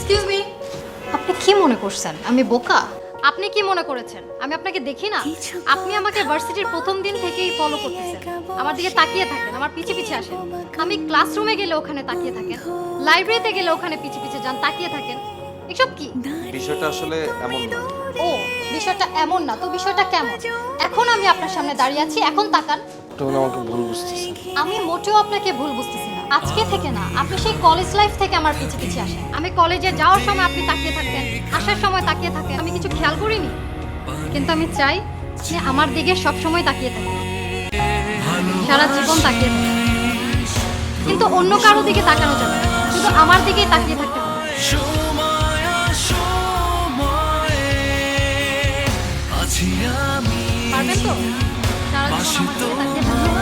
Excuse me, আপনি কি মনে করছেন আমি বোকা? আপনি কি মনে করেছেন আমি আপনাকে দেখি না? আপনি আমাকে ভার্সিটির প্রথম দিন থেকেই ফলো করতেছেন, আমার দিকে তাকিয়ে থাকেন, আমার পিছে পিছে আসেন। আমি ক্লাসরুমে গেলে ওখানে তাকিয়ে থাকেন, লাইব্রেরিতে গেলে ওখানে পিছে পিছে যান, তাকিয়ে থাকেন। এসব কি? বিষয়টা আসলে এমন না। ও, বিষয়টা এমন না তো বিষয়টা কেমন? এখন আমি আপনার সামনে দাঁড়িয়ে আছি, এখন তাকান। তুমি আমাকে ভুল বুঝতেছেন। আমি মোটেও আপনাকে ভুল বুঝতেছি না। আজকে থেকে না, আপনি সেই কলেজ লাইফ থেকে আমার পিছে পিছে আসেন। আমি কলেজে যাওয়ার সময় আপনি তাকিয়ে থাকতেন, আসার সময় তাকিয়ে থাকেন, আমি কিছু খেয়াল করিনি। কিন্তু আমি চাই যে আমার দিকে সব সময় তাকিয়ে থাকেন, সারা জীবন তাকিয়ে থাকেন। কিন্তু অন্য কারো দিকে তাকানো যাবে না, শুধু আমার দিকেই তাকিয়ে থাকতে হবে। পারবেন তো? সারা জীবন আমার দিকে তাকিয়ে থাকবেন।